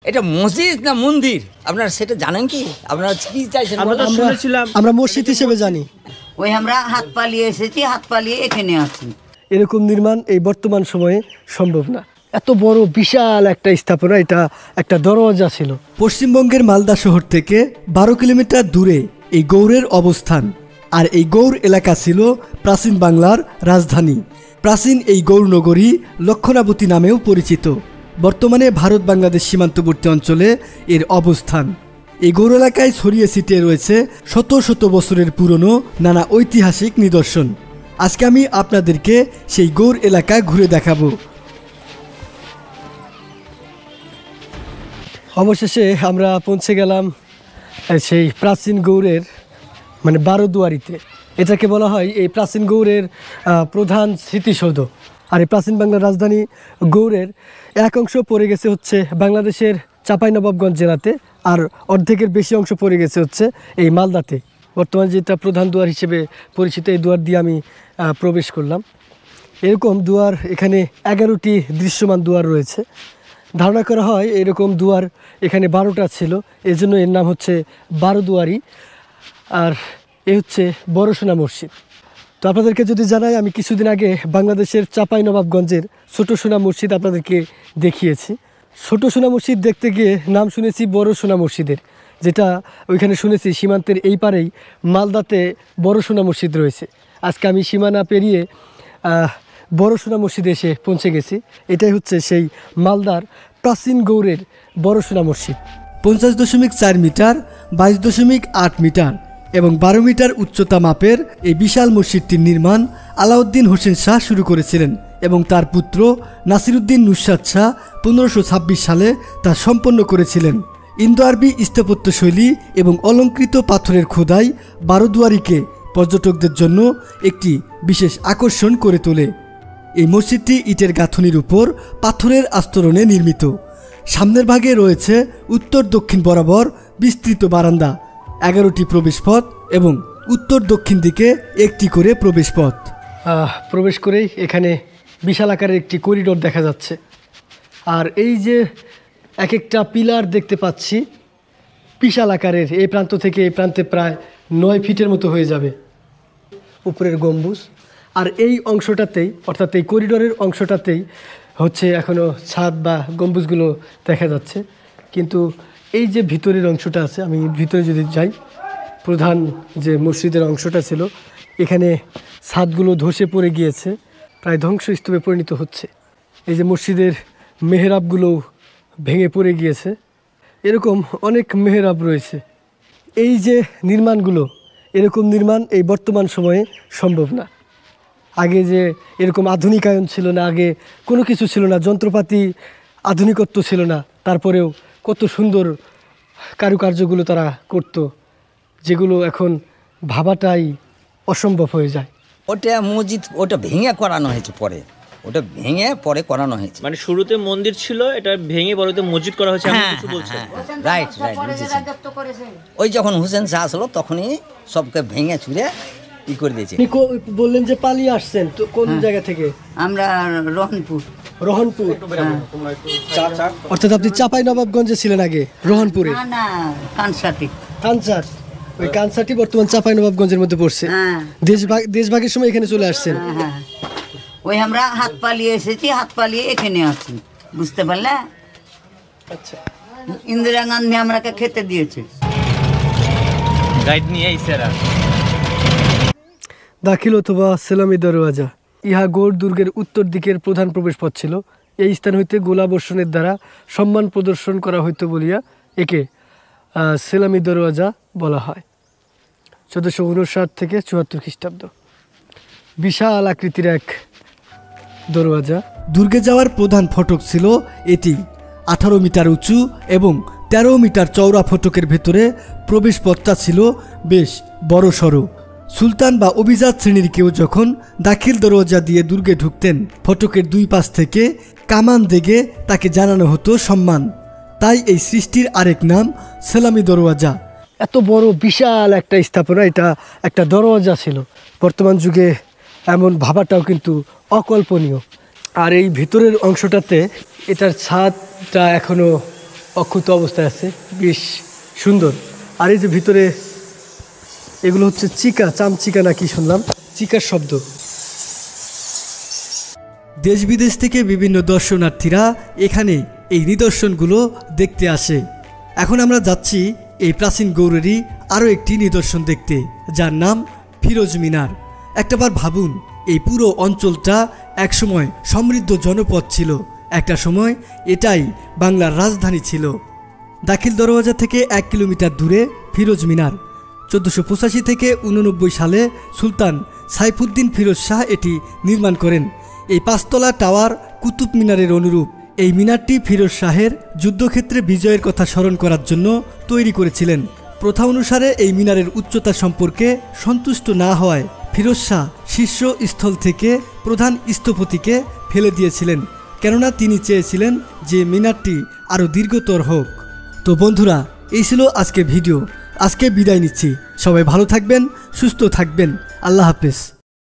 এটা মসজিদ না মন্দির আপনারা সেটা জানেন কি? আপনারা কি চাইছেন? আমরা মসজিদ হিসেবে জানি। ওই আমরা হাত পালিয়ে এসেছি, হাত পালিয়ে এখানে আছি। এরকম নির্মাণ এই বর্তমান সময়ে সম্ভব না। এত বড় বিশাল একটা স্থাপনা, এটা একটা দরওয়াজা ছিল। পশ্চিমবঙ্গের মালদা শহর থেকে 12 কিলোমিটার দূরে এই গৌড়ের অবস্থান। আর এই গৌড় এলাকা ছিল প্রাচীন বাংলার রাজধানী। প্রাচীন এই গৌড় নগরী লক্ষণাবতী নামেও পরিচিত। বর্তমানে ভারত বাংলাদেশ সীমান্তবর্তী অঞ্চলে এর অবস্থান। এই গৌড় এলাকায় ছড়িয়ে ছিটিয়ে রয়েছে শত শত বছরের পুরনো নানা ঐতিহাসিক নিদর্শন। আজকে আমি আপনাদেরকে সেই গৌড় এলাকা ঘুরে দেখাবো। অবশেষে আমরা পৌঁছে গেলাম সেই প্রাচীন গৌড়ের মানে বারোদুয়ারিতে। এটাকে বলা হয় এই প্রাচীন গৌড়ের প্রধান স্মৃতিসৌধ। আর এই প্রাচীন বাংলার রাজধানী গৌড়ের এক অংশ পড়ে গেছে হচ্ছে বাংলাদেশের চাঁপাইনবাবগঞ্জ জেলাতে, আর অর্ধেকের বেশি অংশ পড়ে গেছে হচ্ছে এই মালদাতে। বর্তমানে যেটা প্রধান দুয়ার হিসেবে পরিচিত, এই দুয়ার দিয়ে আমি প্রবেশ করলাম। এরকম দুয়ার এখানে 11টি দৃশ্যমান দুয়ার রয়েছে। ধারণা করা হয় এরকম দুয়ার এখানে 12টা ছিল, এজন্য এর নাম হচ্ছে বারোদুয়ারি। আর এ হচ্ছে বড়সোনা মসজিদ। তো আপনাদেরকে যদি জানাই, আমি কিছুদিন আগে বাংলাদেশের চাঁপাইনবাবগঞ্জের ছোট সোনা মসজিদ আপনাদেরকে দেখিয়েছি। ছোট সোনা মসজিদ দেখতে গিয়ে নাম শুনেছি বড়সোনা মসজিদের, যেটা ওইখানে শুনেছি সীমান্তের এই পারেই মালদাতে বড়সোনা মসজিদ রয়েছে। আজকে আমি সীমানা পেরিয়ে বড়সোনা মসজিদে এসে পৌঁছে গেছি। এটাই হচ্ছে সেই মালদার প্রাচীন গৌড়ের বড়সোনা মসজিদ। 50.4 মিটার, 22.8 মিটার এবং 12 মিটার উচ্চতা মাপের এই বিশাল মসজিদটির নির্মাণ আলাউদ্দিন হোসেন শাহ শুরু করেছিলেন এবং তার পুত্র নাসিরুদ্দিন নুসরাত শাহ 1526 সালে তা সম্পন্ন করেছিলেন। ইন্দো আরবি স্থাপত্যশৈলী এবং অলঙ্কৃত পাথরের খোদাই বারোদুয়ারিকে পর্যটকদের জন্য একটি বিশেষ আকর্ষণ করে তোলে। এই মসজিদটি ইটের গাঁথনির উপর পাথরের আস্তরণে নির্মিত। সামনের ভাগে রয়েছে উত্তর দক্ষিণ বরাবর বিস্তৃত বারান্দা, 11টি প্রবেশপথ এবং উত্তর দক্ষিণ দিকে একটি করে প্রবেশপথ। প্রবেশ করেই এখানে বিশাল আকারের একটি করিডোর দেখা যাচ্ছে। আর এই যে এক একটা পিলার দেখতে পাচ্ছি বিশাল আকারের, এই প্রান্ত থেকে এই প্রান্তে প্রায় 9 ফিটের মতো হয়ে যাবে উপরের গম্বুজ। আর এই অংশটাতেই, অর্থাৎ এই করিডোরের অংশটাতেই হচ্ছে এখনও ছাদ বা গম্বুজগুলো দেখা যাচ্ছে। কিন্তু এই যে ভিতরের অংশটা আছে, আমি ভিতরে যদি যাই, প্রধান যে মসজিদের অংশটা ছিল এখানে ছাদগুলো ধসে পড়ে গিয়েছে, প্রায় ধ্বংসস্তূপে পরিণত হচ্ছে। এই যে মসজিদের মেহরাবগুলো ভেঙে পড়ে গিয়েছে। এরকম অনেক মেহরাব রয়েছে। এই যে নির্মাণগুলো, এরকম নির্মাণ এই বর্তমান সময়ে সম্ভব না। আগে যে এরকম আধুনিকায়ন ছিল না, আগে কোনো কিছু ছিল না, যন্ত্রপাতি আধুনিকত্ব ছিল না, তারপরেও কত সুন্দর কারুকার্যগুলো তারা করত, যেগুলো এখন ভাবাটাই অসম্ভব হয়ে যায়। ওটা মসজিদ, ওটা ভেঙে করানো হয়েছে পরে, ওটা ভেঙে পরে করানো হয়েছে। মানে শুরুতে মন্দির ছিল, এটা ভেঙে পরে মসজিদ করা হয়েছে, এমন কিছু বলছেন? রাইট রাইট, ওই যখন হোসেন শাহ আসলো তখনই সবকে ভেঙে ছুঁড়ে ই করে দিয়েছে। বললেন যে পালিয়ে আসছেন, তো কোন জায়গা থেকে? আমরা রহনপুর। রহনপুর, অর্থাৎ আপনি চাঁপাইনবাবগঞ্জে ছিলেন আগে, রহনপুরে? না, কানসাটি। কানসাট, ওই কানসাটি বর্তমান চাঁপাইনবাবগঞ্জের মধ্যে পড়ছে। দেশভাগের সময় এখানে চলে আসছেন। ওই আমরা হাত পালিয়ে এসেছি, হাত পালিয়ে এখানে আছি, বুঝতে পারলে? আচ্ছা, ইন্দিরা গান্ধী আমরাকে খেতে দিয়েছে। গাইড নিয়ে ইসারা দাখিল অথবা সেলামি দরওয়াজা, ইহা গৌড় দুর্গের উত্তর দিকের প্রধান প্রবেশপথ ছিল। এই স্থান হইতে গোলাবর্ষণের দ্বারা সম্মান প্রদর্শন করা হইত বলিয়া একে সেলামি দরওয়াজা বলা হয়। 1459 থেকে 74 খ্রিস্টাব্দ। বিশাল আকৃতির এক দরওয়াজা। দুর্গে যাওয়ার প্রধান ফটক ছিল এটি। 18 মিটার উঁচু এবং 13 মিটার চওড়া ফটকের ভেতরে প্রবেশপথটা ছিল বেশ বড় সড়ো। সুলতান বা অভিজাত শ্রেণীর কেউ যখন দাখিল দরওয়াজা দিয়ে দুর্গে ঢুকতেন, ফটকের দুই পাশ থেকে কামান দেগে তাকে জানানো হতো সম্মান। তাই এই সৃষ্টির আরেক নাম সেলামি দরওয়াজা। এত বড় বিশাল একটা স্থাপনা, এটা একটা দরওয়াজা ছিল। বর্তমান যুগে এমন ভাবাটাও কিন্তু অকল্পনীয়। আর এই ভিতরের অংশটাতে এটার ছাদটা এখনও অক্ষত অবস্থায় আছে, বেশ সুন্দর। আর এই যে ভিতরে এগুলো হচ্ছে চিকা, চামচিকা না কি শুনলাম, চিকার শব্দ। দেশ বিদেশ থেকে বিভিন্ন দর্শনার্থীরা এখানে এই নিদর্শনগুলো দেখতে আসে। এখন আমরা যাচ্ছি এই প্রাচীন গৌড়েরই আরও একটি নিদর্শন দেখতে, যার নাম ফিরোজ মিনার। একটাবার ভাবুন, এই পুরো অঞ্চলটা একসময় সমৃদ্ধ জনপদ ছিল। একটা সময় এটাই বাংলার রাজধানী ছিল। দাখিল দরওয়াজা থেকে 1 কিলোমিটার দূরে ফিরোজ মিনার। 1485 থেকে 89 সালে সুলতান সাইফুদ্দিন ফিরোজ শাহ এটি নির্মাণ করেন। এই 5 তলা টাওয়ার কুতুব মিনারের অনুরূপ। এই মিনারটি ফিরোজ শাহের যুদ্ধক্ষেত্রে বিজয়ের কথা স্মরণ করার জন্য তৈরি করেছিলেন। প্রথা অনুসারে এই মিনারের উচ্চতা সম্পর্কে সন্তুষ্ট না হওয়ায় ফিরোজ শাহ শীর্ষস্থল থেকে প্রধান স্থপতিকে ফেলে দিয়েছিলেন, কেননা তিনি চেয়েছিলেন যে মিনারটি আরও দীর্ঘতর হোক। তো বন্ধুরা, এই ছিল আজকের ভিডিও। আজকে বিদায় নিচ্ছি। সবাই ভালো থাকবেন, সুস্থ থাকবেন। আল্লাহ হাফেজ।